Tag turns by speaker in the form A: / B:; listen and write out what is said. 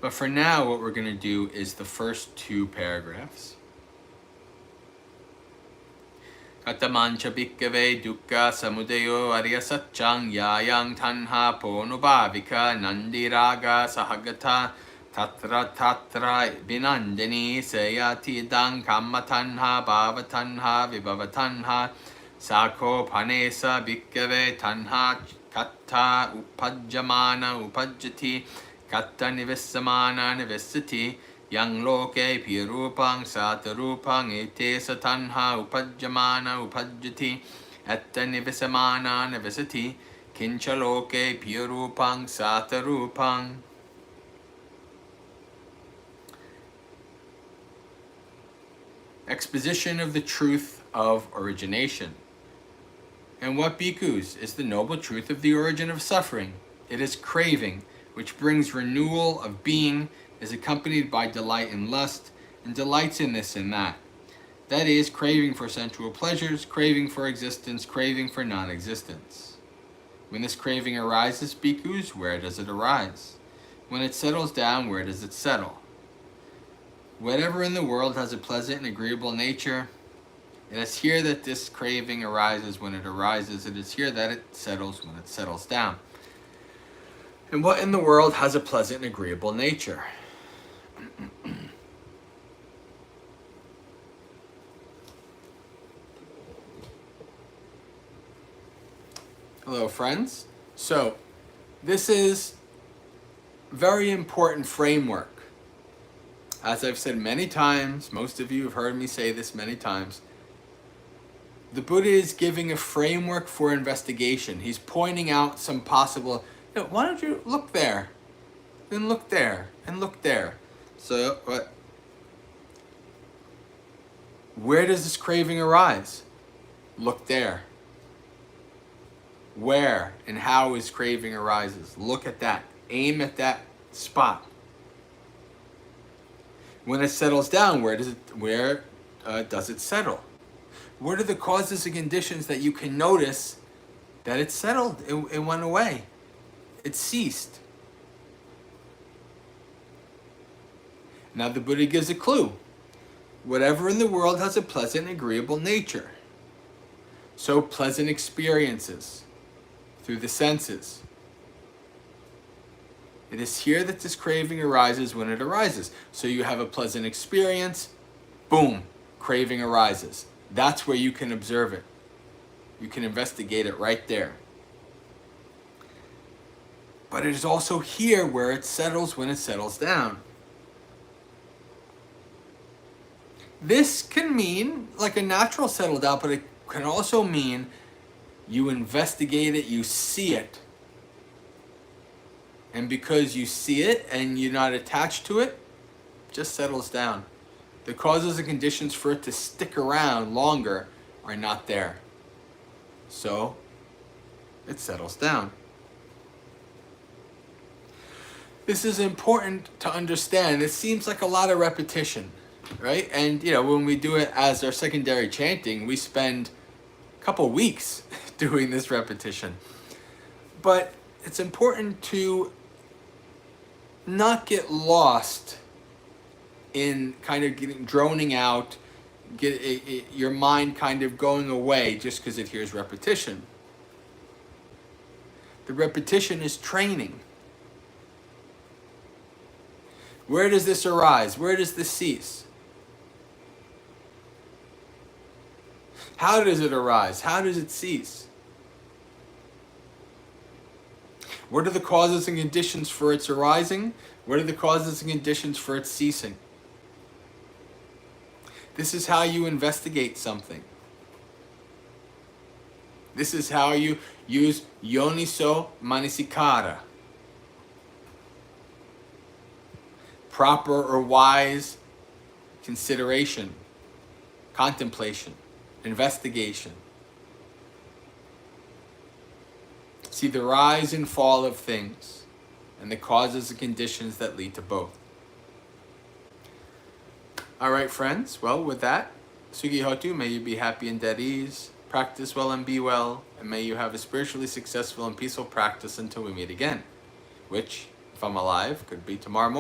A: But for now, what we're going to do is the first two paragraphs. Katamancha bhikkave dukkha samudayo arya satchang yayang tanha ponubhavika nandiraga sahagata tatra binandini sayati dang kamma tanha bhava tanha vibhava tanha sako panesa bhikkave tanha katta upajjamana upajjati katta nivissamana nivissati yang loke pirupang satarupang etesa tanha upajjamana upajjati etta nivisamana nivisati kincha loke pirupang satarupang. Exposition of the truth of origination. And what, bhikkhus, is the noble truth of the origin of suffering? It is craving, which brings renewal of being, is accompanied by delight in lust, and delights in this and that. That is, craving for sensual pleasures, craving for existence, craving for non-existence. When this craving arises, bhikkhus, where does it arise? When it settles down, where does it settle? Whatever in the world has a pleasant and agreeable nature, it is here that this craving arises when it arises. It is here that it settles when it settles down. And what in the world has a pleasant and agreeable nature? Hello, friends. So, this is a very important framework. As I've said many times, most of you have heard me say this many times, the Buddha is giving a framework for investigation. He's pointing out some possible, why don't you look there, then look there, and look there. So, where does this craving arise? Look there. Where and how is craving arises? Look at that. Aim at that spot. When it settles down, where does it settle? What are the causes and conditions that you can notice that it settled, it went away, it ceased? Now the Buddha gives a clue. Whatever in the world has a pleasant and agreeable nature. So pleasant experiences through the senses. It is here that this craving arises when it arises. So you have a pleasant experience, boom, craving arises. That's where you can observe it. You can investigate it right there. But it is also here where it settles when it settles down. This can mean like a natural settle down, but it can also mean you investigate it, you see it. And because you see it and you're not attached to it, it just settles down. The causes and conditions for it to stick around longer are not there. So, it settles down. This is important to understand. It seems like a lot of repetition, right? And, when we do it as our secondary chanting, we spend a couple weeks doing this repetition. But it's important to not get lost in kind of getting droning out, your mind kind of going away just because it hears repetition. The repetition is training. Where does this arise? Where does this cease? How does it arise? How does it cease? What are the causes and conditions for its arising? What are the causes and conditions for its ceasing? This is how you investigate something. This is how you use yoniso manasikara. Proper or wise consideration, contemplation, investigation. See the rise and fall of things and the causes and conditions that lead to both. All right, friends. Well, with that, Sugi Hotu, may you be happy and at ease, practice well and be well, and may you have a spiritually successful and peaceful practice until we meet again, which, if I'm alive, could be tomorrow morning.